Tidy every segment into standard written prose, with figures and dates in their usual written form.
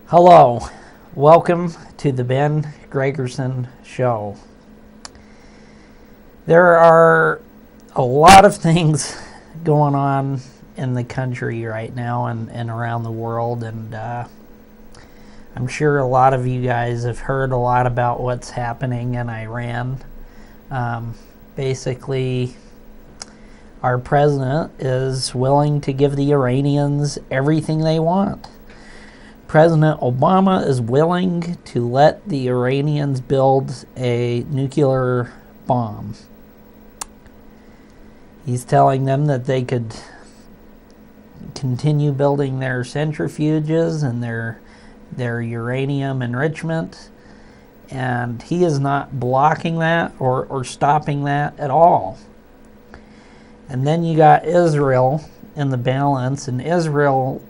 Hello, welcome to the Ben Gregersen Show. There are a lot of things going on in the country right now and around the world, and I'm sure a lot of you guys have heard a lot about what's happening in Iran. Basically, our president is willing to give the Iranians everything they want. President Obama is willing to let the Iranians build a nuclear bomb. He's telling them that they could continue building their centrifuges and their uranium enrichment, and he is not blocking that or stopping that at all. And then you got Israel in the balance, and Israel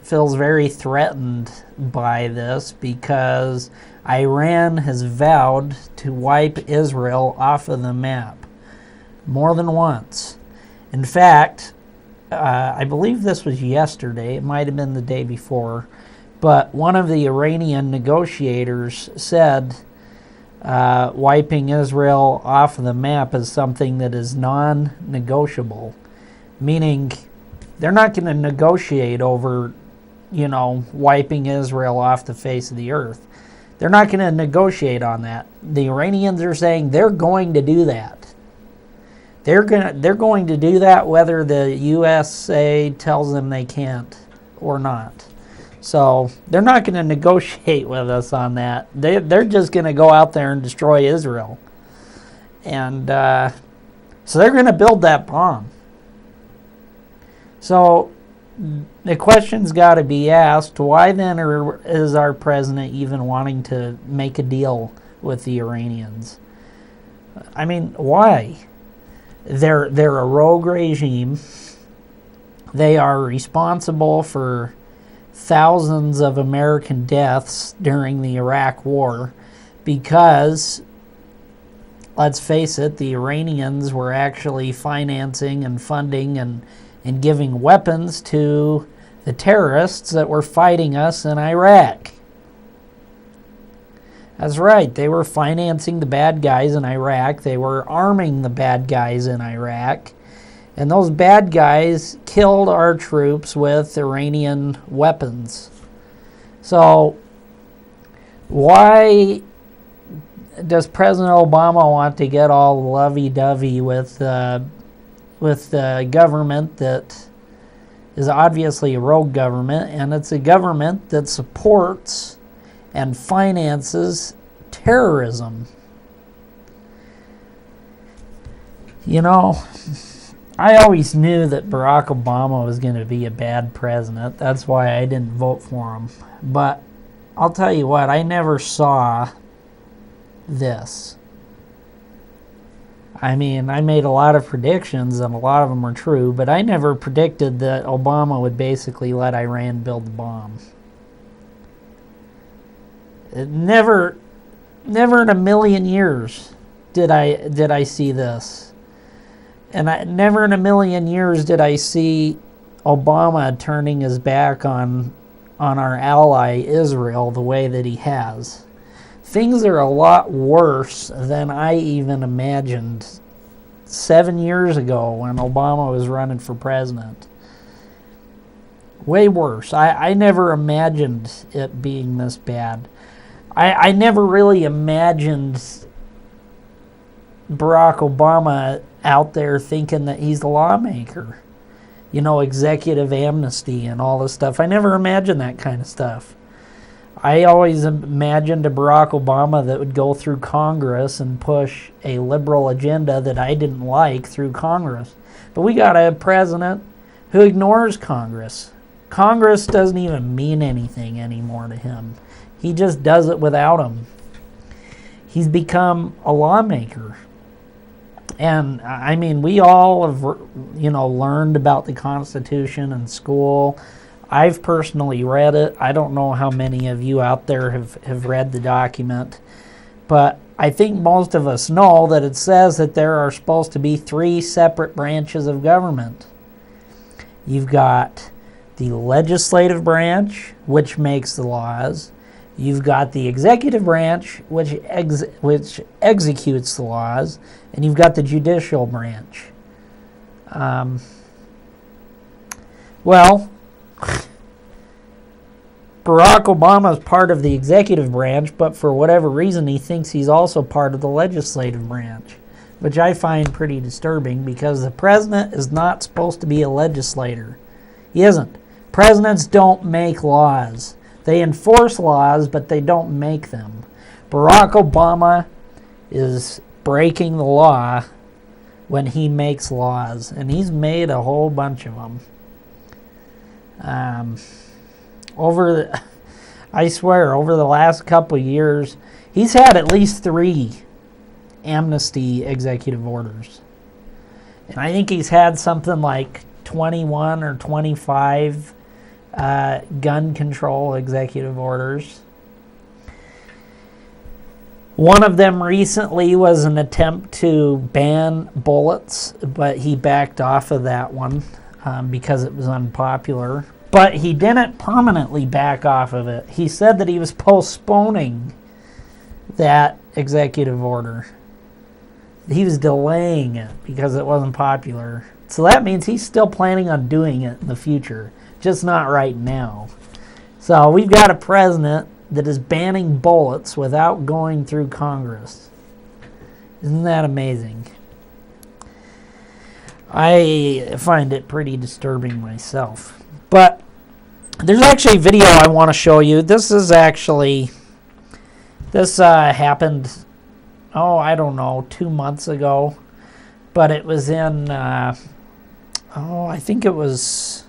feels very threatened by this because Iran has vowed to wipe Israel off of the map more than once. In fact, I believe this was yesterday, it might have been the day before, but one of the Iranian negotiators said wiping Israel off of the map is something that is non-negotiable, meaning they're not going to negotiate over wiping Israel off the face of the earth. They're not going to negotiate on that. The Iranians are saying they're going to do that. They're going to do that whether the USA tells them they can't or not. So they're not going to negotiate with us on that. They're just going to go out there and destroy Israel. And so they're going to build that bomb. So the question's got to be asked, why then is our president even wanting to make a deal with the Iranians? I mean, why? They're a rogue regime. They are responsible for thousands of American deaths during the Iraq War because, let's face it, the Iranians were actually financing and funding and giving weapons to the terrorists that were fighting us in Iraq. That's right, they were financing the bad guys in Iraq. They were arming the bad guys in Iraq. And those bad guys killed our troops with Iranian weapons. So, why does President Obama want to get all lovey-dovey with the government that is obviously a rogue government, and it's a government that supports and finances terrorism? I always knew that Barack Obama was going to be a bad president. That's why I didn't vote for him. But I'll tell you what, I never saw this. I mean, I made a lot of predictions, and a lot of them were true, but I never predicted that Obama would basically let Iran build the bomb. Never in a million years did I see this. And never in a million years did I see Obama turning his back on our ally Israel the way that he has. Things are a lot worse than I even imagined 7 years ago when Obama was running for president. Way worse. I never imagined it being this bad. I never really imagined Barack Obama out there thinking that he's the lawmaker. Executive amnesty and all this stuff. I never imagined that kind of stuff. I always imagined a Barack Obama that would go through Congress and push a liberal agenda that I didn't like through Congress. But we got a president who ignores Congress. Congress doesn't even mean anything anymore to him. He just does it without him. He's become a lawmaker. And I mean, we all have, learned about the Constitution in school. I've personally read it. I don't know how many of you out there have read the document, but I think most of us know that it says that there are supposed to be 3 separate branches of government. You've got the legislative branch, which makes the laws. You've got the executive branch, which executes the laws, and you've got the judicial branch. Well, Barack Obama is part of the executive branch, but for whatever reason he thinks he's also part of the legislative branch, which I find pretty disturbing because the president is not supposed to be a legislator. He isn't. Presidents don't make laws. They enforce laws, but they don't make them. Barack Obama is breaking the law when he makes laws, and he's made a whole bunch of them. I swear, over the last couple of years, he's had at least 3 amnesty executive orders. And I think he's had something like 21 or 25 gun control executive orders. One of them recently was an attempt to ban bullets, but he backed off of that one because it was unpopular. But he didn't permanently back off of it. He said that he was postponing that executive order. He was delaying it because it wasn't popular. So that means he's still planning on doing it in the future, just not right now. So we've got a president that is banning bullets without going through Congress. Isn't that amazing? I find it pretty disturbing myself. But there's actually a video I want to show you. This happened, I don't know, 2 months ago. But it was in, I think it was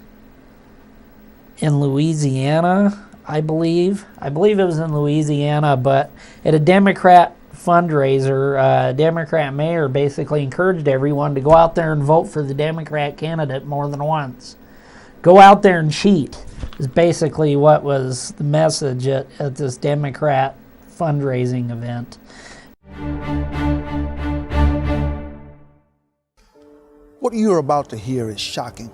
in Louisiana, I believe. I believe it was in Louisiana, but at a Democrat fundraiser, Democrat mayor basically encouraged everyone to go out there and vote for the Democrat candidate more than once. Go out there and cheat is basically what was the message at this Democrat fundraising event. What you're about to hear is shocking,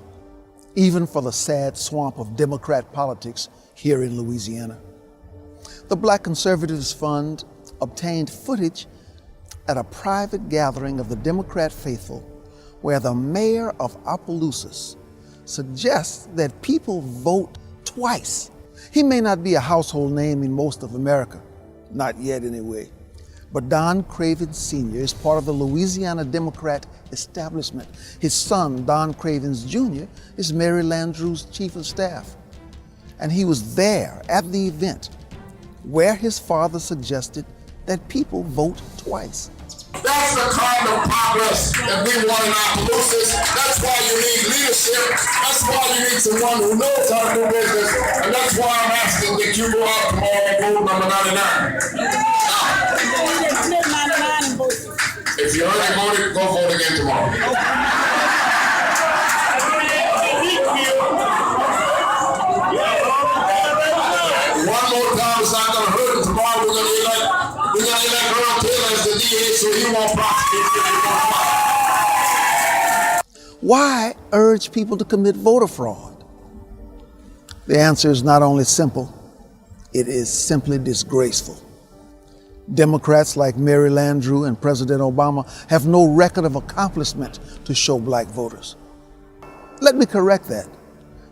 even for the sad swamp of Democrat politics here in Louisiana. The Black Conservatives Fund obtained footage at a private gathering of the Democrat faithful where the mayor of Opelousas suggests that people vote twice. He may not be a household name in most of America, not yet anyway, but Don Cravens Sr. is part of the Louisiana Democrat establishment. His son, Don Cravens Jr., is Mary Landrieu's chief of staff. And he was there at the event where his father suggested that people vote twice. That's the kind of progress that we want in Opelousas. That's why you need leadership. That's why you need someone who knows how to do business. And that's why I'm asking that you go out tomorrow and vote number 99. If you already voted, go vote again tomorrow. One more time, it's not going to hurt. Tomorrow we're going to elect Earl Taylor as the DA so he won't prosecute. Why urge people to commit voter fraud? The answer is not only simple, it is simply disgraceful. Democrats like Mary Landrieu and President Obama have no record of accomplishment to show black voters. Let me correct that.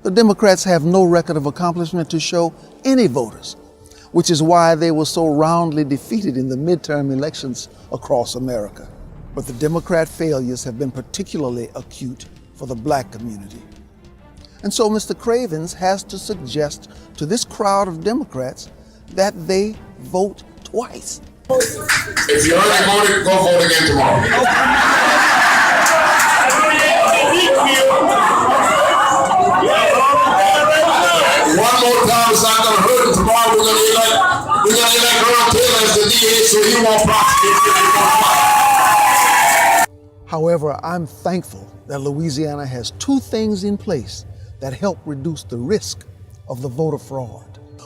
The Democrats have no record of accomplishment to show any voters, which is why they were so roundly defeated in the midterm elections across America. But the Democrat failures have been particularly acute for the black community. And so Mr. Cravens has to suggest to this crowd of Democrats that they vote twice. If you already voted, go vote again tomorrow. One more time, it's not going to hurt. Tomorrow we're going to elect Earl Taylor as the DA so he won't prosecute. However, I'm thankful that Louisiana has 2 things in place that help reduce the risk of the voter fraud.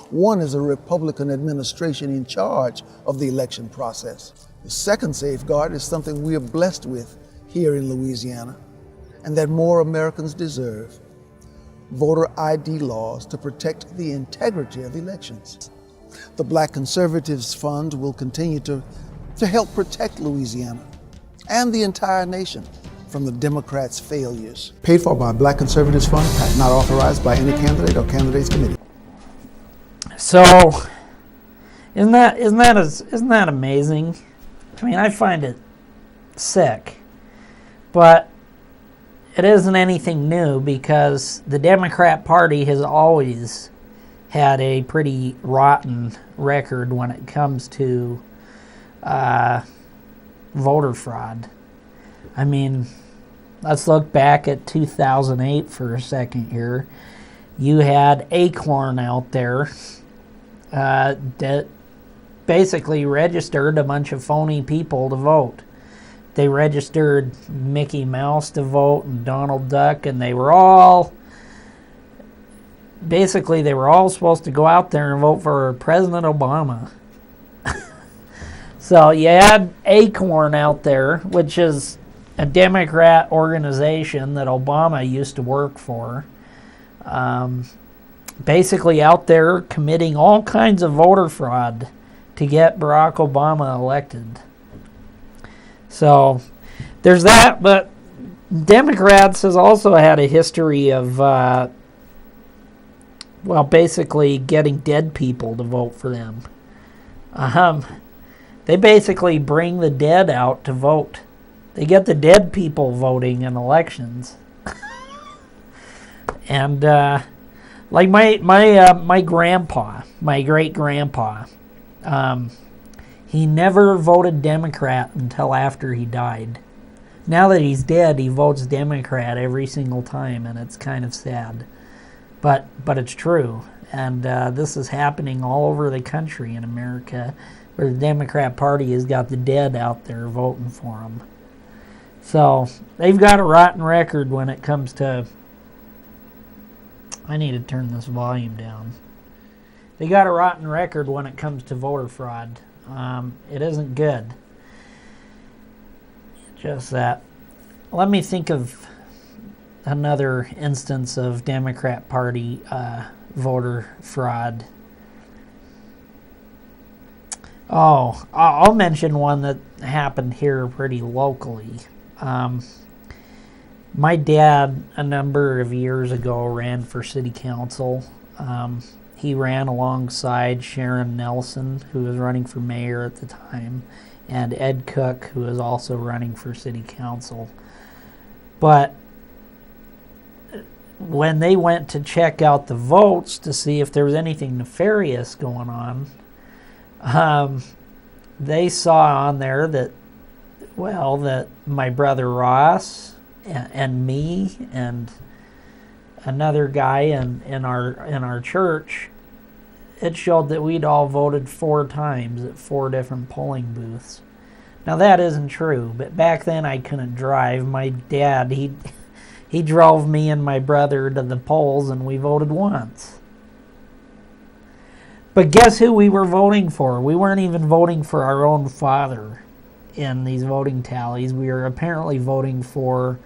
One is a Republican administration in charge of the election process. The second safeguard is something we are blessed with here in Louisiana and that more Americans deserve. voter ID laws to protect the integrity of elections. The Black Conservatives Fund will continue to help protect Louisiana and the entire nation from the Democrats' failures. Paid for by Black Conservatives Fund, not authorized by any candidate or candidates committee. So, isn't that amazing? I mean, I find it sick, but it isn't anything new because the Democrat Party has always had a pretty rotten record when it comes to voter fraud. I mean, let's look back at 2008 for a second here. You had Acorn out there that basically registered a bunch of phony people to vote. They registered Mickey Mouse to vote and Donald Duck, and they were all supposed to go out there and vote for President Obama. So you had Acorn out there, which is a Democrat organization that Obama used to work for, basically out there committing all kinds of voter fraud to get Barack Obama elected. So there's that, but Democrats has also had a history of, basically getting dead people to vote for them. They basically bring the dead out to vote. They get the dead people voting in elections. And like my grandpa, my great-grandpa, he never voted Democrat until after he died. Now that he's dead, he votes Democrat every single time, and it's kind of sad. But it's true, and this is happening all over the country in America, where the Democrat Party has got the dead out there voting for them. So they've got a rotten record when it comes to... I need to turn this volume down. They got a rotten record when it comes to voter fraud. It isn't good. Just that. Let me think of another instance of Democrat Party voter fraud. Oh, I'll mention one that happened here pretty locally. My dad, a number of years ago, ran for city council. He ran alongside Sharon Nelson, who was running for mayor at the time, and Ed Cook, who was also running for city council. But when they went to check out the votes to see if there was anything nefarious going on, they saw on there that my brother Ross and me and another guy in our church, it showed that we'd all voted 4 times at 4 different polling booths. Now that isn't true, but back then I couldn't drive. My dad, he drove me and my brother to the polls, and we voted once. But guess who we were voting for? We weren't even voting for our own father in these voting tallies. We were apparently voting for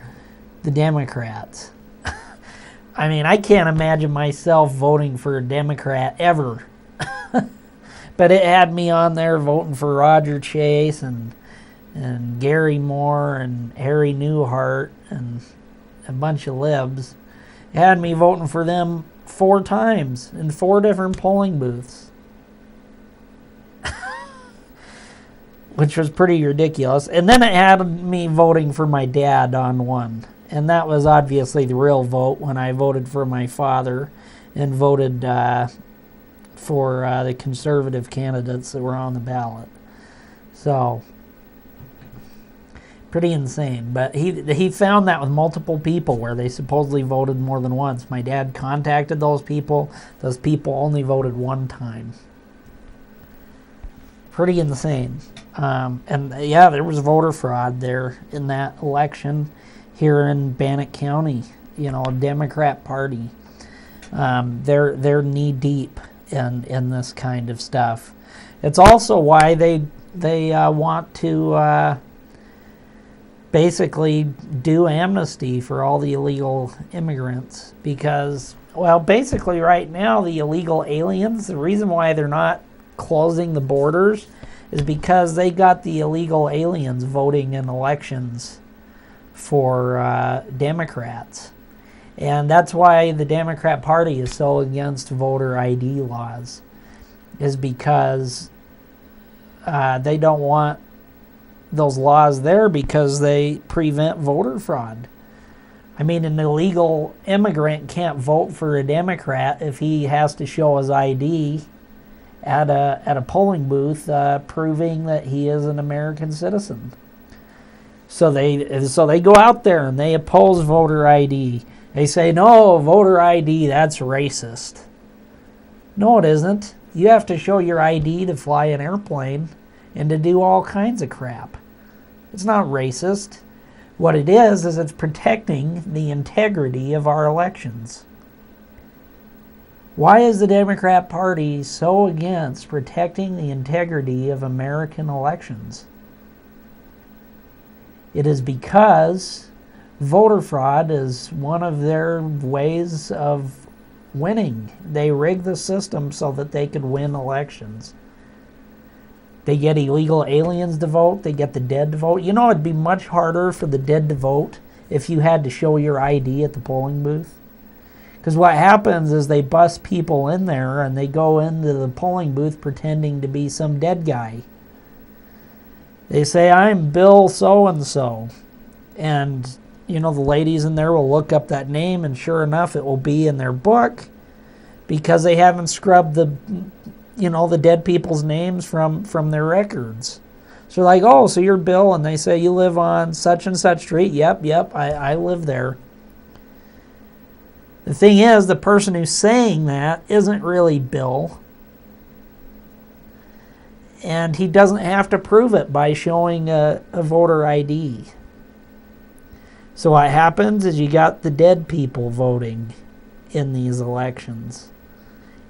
the Democrats. I mean, I can't imagine myself voting for a Democrat ever. But it had me on there voting for Roger Chase and Gary Moore and Harry Newhart and a bunch of libs. It had me voting for them 4 times in 4 different polling booths. Which was pretty ridiculous. And then it had me voting for my dad on one. And that was obviously the real vote when I voted for my father and voted for the conservative candidates that were on the ballot. So, pretty insane. But he found that with multiple people where they supposedly voted more than once. My dad contacted those people. Those people only voted 1 time. Pretty insane. And yeah, there was voter fraud there in that election here in Bannock County. You know, a Democrat Party. They're knee deep in this kind of stuff. It's also why they want to basically do amnesty for all the illegal immigrants because, well, basically right now the illegal aliens, the reason why they're not closing the borders is because they got the illegal aliens voting in elections for Democrats. And that's why the Democrat Party is so against voter ID laws, is because they don't want those laws there because they prevent voter fraud. I mean, an illegal immigrant can't vote for a Democrat if he has to show his ID at a polling booth proving that he is an American citizen. So they go out there and they oppose voter ID. They say, no, voter ID, that's racist. No, it isn't. You have to show your ID to fly an airplane and to do all kinds of crap. It's not racist. What it is it's protecting the integrity of our elections. Why is the Democrat Party so against protecting the integrity of American elections? It is because voter fraud is one of their ways of winning. They rig the system so that they could win elections. They get illegal aliens to vote. They get the dead to vote. You know, it'd be much harder for the dead to vote if you had to show your ID at the polling booth. Because what happens is they bust people in there and they go into the polling booth pretending to be some dead guy. They say, I'm Bill so-and-so. And, you know, the ladies in there will look up that name, and sure enough, it will be in their book because they haven't scrubbed the dead people's names from their records. So they're like, oh, so you're Bill, and they say you live on such and such street. Yep, I live there. The thing is, the person who's saying that isn't really Bill. And he doesn't have to prove it by showing a voter ID. So what happens is you got the dead people voting in these elections.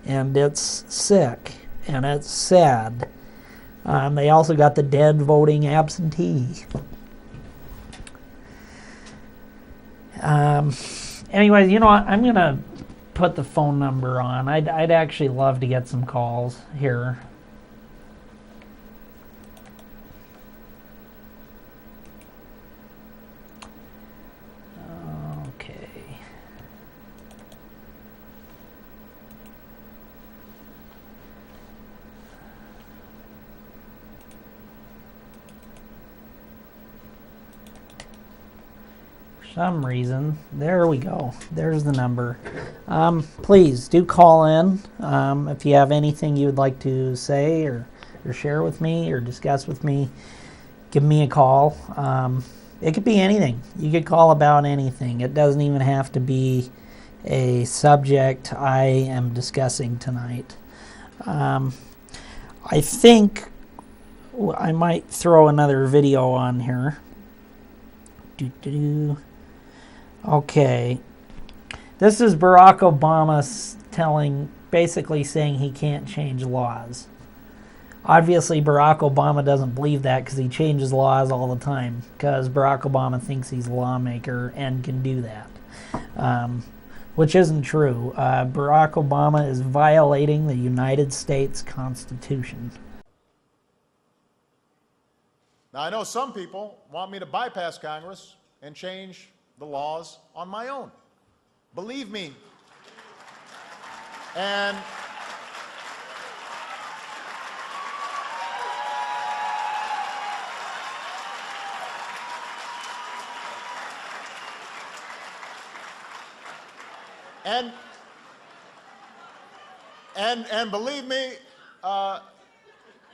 And it's sick. And it's sad. They also got the dead voting absentee. Anyways, you know what? I'm going to put the phone number on. I'd actually love to get some calls here. Okay. Some reason. There we go. There's the number. Please do call in if you have anything you would like to say or share with me or discuss with me. Give me a call. It could be anything. You could call about anything. It doesn't even have to be a subject I am discussing tonight. I think I might throw another video on here. Okay, this is Barack Obama basically saying he can't change laws. Obviously, Barack Obama doesn't believe that because he changes laws all the time because Barack Obama thinks he's a lawmaker and can do that, which isn't true. Barack Obama is violating the United States Constitution. Now, I know some people want me to bypass Congress and change the laws on my own. Believe me. And believe me,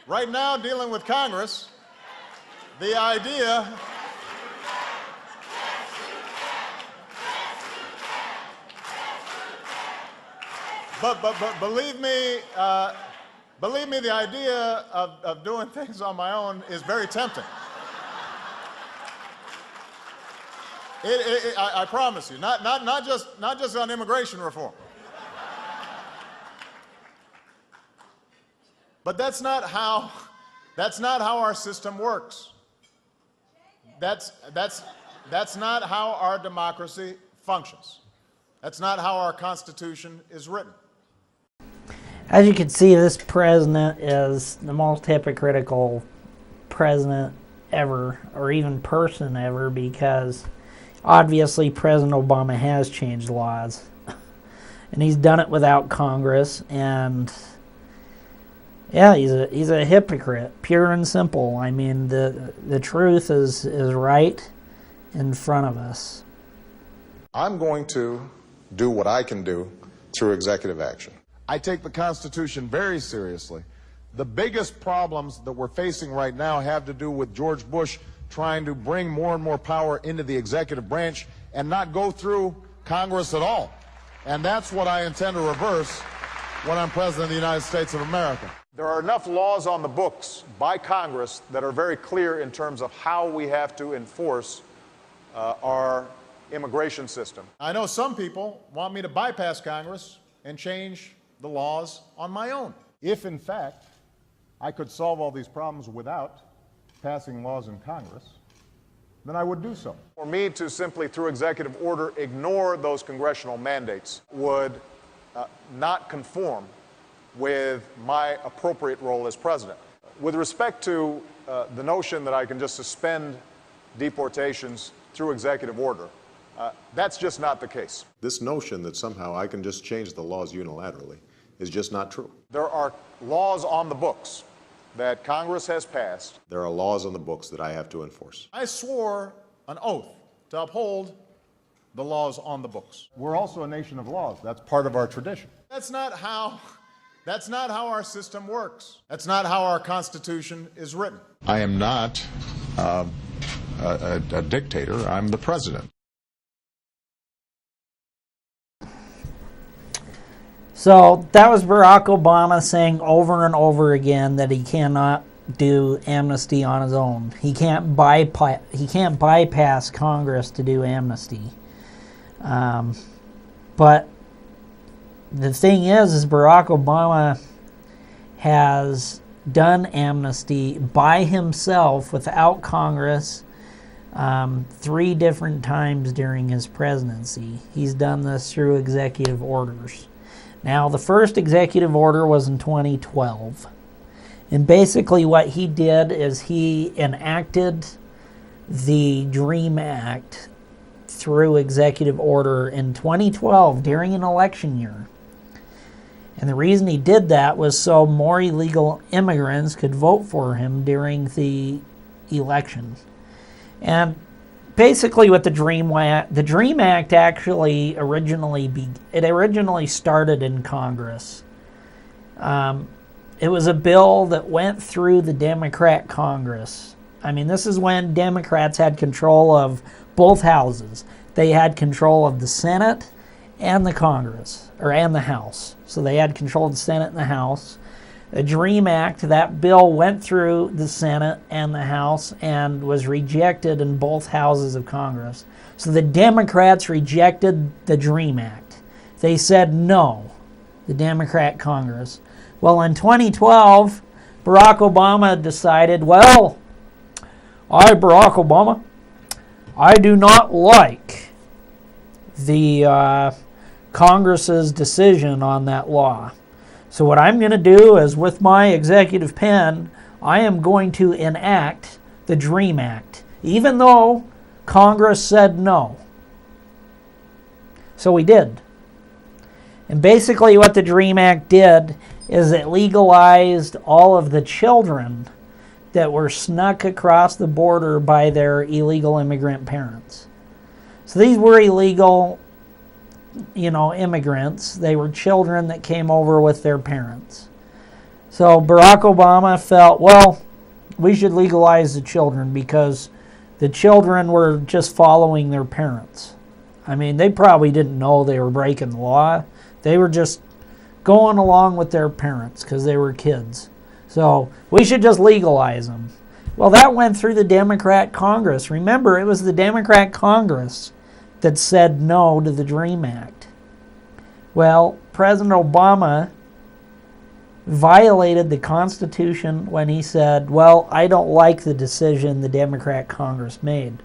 right now dealing with Congress, the idea but believe me, the idea of doing things on my own is very tempting. I promise you, not just on immigration reform. But that's not how our system works. That's not how our democracy functions. That's not how our Constitution is written. As you can see, this president is the most hypocritical president ever, or even person ever, because obviously President Obama has changed laws. And he's done it without Congress, and yeah, he's a hypocrite, pure and simple. I mean, the truth is right in front of us. I'm going to do what I can do through executive action. I take the Constitution very seriously. The biggest problems that we're facing right now have to do with George Bush trying to bring more and more power into the executive branch and not go through Congress at all. And that's what I intend to reverse when I'm President of the United States of America. There are enough laws on the books by Congress that are very clear in terms of how we have to enforce our immigration system. I know some people want me to bypass Congress and change the laws on my own. If, in fact, I could solve all these problems without passing laws in Congress, then I would do so. For me to simply, through executive order, ignore those congressional mandates would not conform with my appropriate role as president. With respect to the notion that I can just suspend deportations through executive order, that's just not the case. This notion that somehow I can just change the laws unilaterally is just not true. There are laws on the books that Congress has passed. There are laws on the books that I have to enforce. I swore an oath to uphold the laws on the books. We're also a nation of laws. That's part of our tradition. That's not how our system works. That's not how our Constitution is written. I am not a dictator. I'm the president. So that was Barack Obama saying over and over again that he cannot do amnesty on his own. He can't bypass Congress to do amnesty. But the thing is Barack Obama has done amnesty by himself without Congress 3 different times during his presidency. He's done this through executive orders. Now, the first executive order was in 2012. And basically what he did is he enacted the DREAM Act through executive order in 2012 during an election year. And the reason he did that was so more illegal immigrants could vote for him during the election. And basically what the DREAM Act actually originally started in Congress. It was a bill that went through the Democrat Congress. I mean, this is when Democrats had control of both houses. They had control of the Senate and the Congress, and the House. So they had control of the Senate and the House. The DREAM Act, that bill went through the Senate and the House and was rejected in both houses of Congress. So the Democrats rejected the DREAM Act. They said no, the Democrat Congress. Well, in 2012, Barack Obama decided, well, Barack Obama, I do not like the Congress's decision on that law. So what I'm going to do is, with my executive pen, I am going to enact the DREAM Act, even though Congress said no. So we did. And basically what the DREAM Act did is it legalized all of the children that were snuck across the border by their illegal immigrant parents. So these were illegal immigrants. They were children that came over with their parents. So Barack Obama felt, well, we should legalize the children because the children were just following their parents. I mean, they probably didn't know they were breaking the law. They were just going along with their parents because they were kids. So we should just legalize them. Well, that went through the Democrat Congress. Remember, it was the Democrat Congress that said no to the DREAM Act. Well, President Obama violated the Constitution when he said, well, I don't like the decision the Democrat Congress made.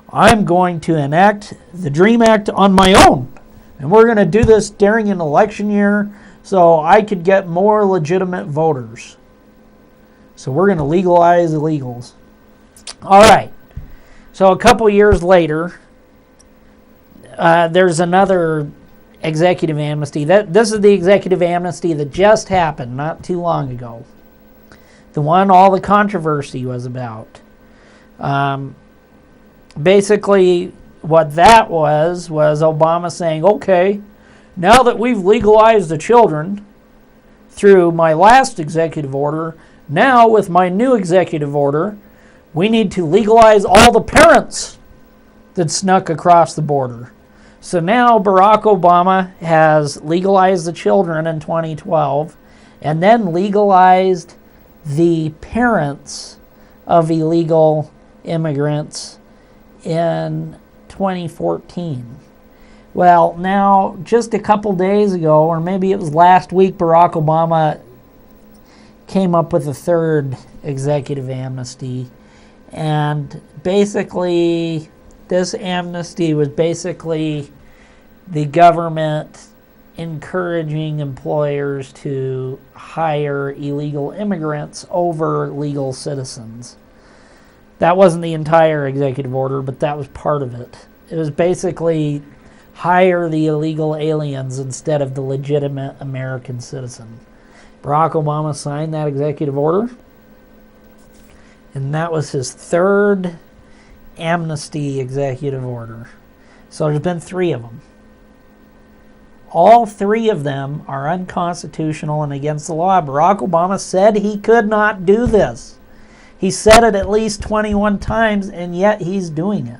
I'm going to enact the DREAM Act on my own. And we're going to do this during an election year so I could get more legitimate voters. So we're going to legalize illegals. All right. So a couple years later, there's another executive amnesty. This is the executive amnesty that just happened not too long ago. The one all the controversy was about. Basically, what that was Obama saying, okay, now that we've legalized the children through my last executive order, now with my new executive order, we need to legalize all the parents that snuck across the border. So now Barack Obama has legalized the children in 2012 and then legalized the parents of illegal immigrants in 2014. Well, now, just a couple days ago, or maybe it was last week, Barack Obama came up with a third executive amnesty. And basically, this amnesty was basically the government encouraging employers to hire illegal immigrants over legal citizens. That wasn't the entire executive order, but that was part of it. It was basically hire the illegal aliens instead of the legitimate American citizen. Barack Obama signed that executive order, and that was his third amnesty executive order. So there's been 3 of them. All 3 of them are unconstitutional and against the law. Barack Obama said he could not do this. He said it at least 21 times, and yet he's doing it.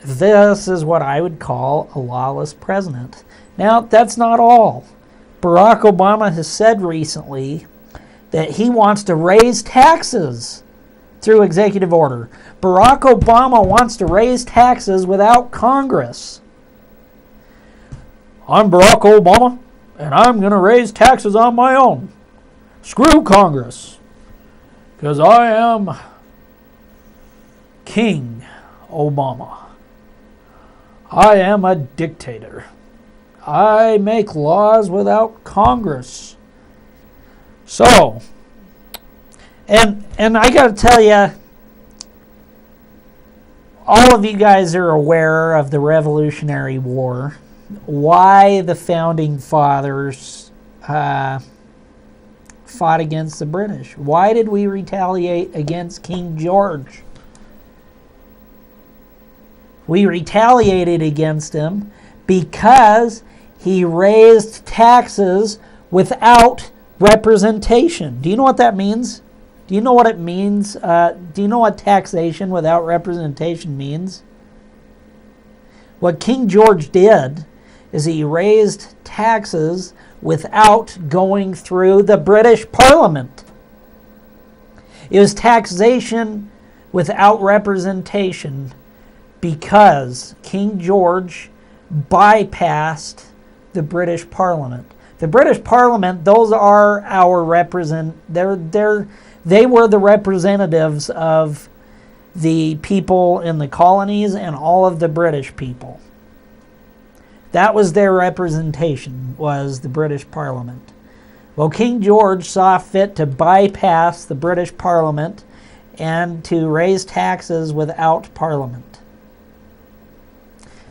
This is what I would call a lawless president. Now, that's not all. Barack Obama has said recently that he wants to raise taxes through executive order. Barack Obama wants to raise taxes without Congress. I'm Barack Obama, and I'm going to raise taxes on my own. Screw Congress, because I am King Obama. I am a dictator. I make laws without Congress. So, and I got to tell you, all of you guys are aware of the Revolutionary War, why the Founding Fathers fought against the British. Why did we retaliate against King George? We retaliated against him because he raised taxes without representation. Do you know what that means? Do you know what it means? Do you know what taxation without representation means? What King George did is he raised taxes without going through the British Parliament. It was taxation without representation because King George bypassed the British Parliament. The British Parliament, those are our they were the representatives of the people in the colonies and all of the British people. That was their representation, was the British Parliament. Well, King George saw fit to bypass the British Parliament and to raise taxes without Parliament.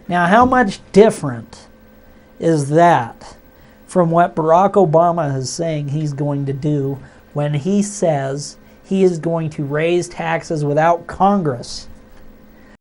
Now, how much different is that from what Barack Obama is saying he's going to do when he says he is going to raise taxes without Congress?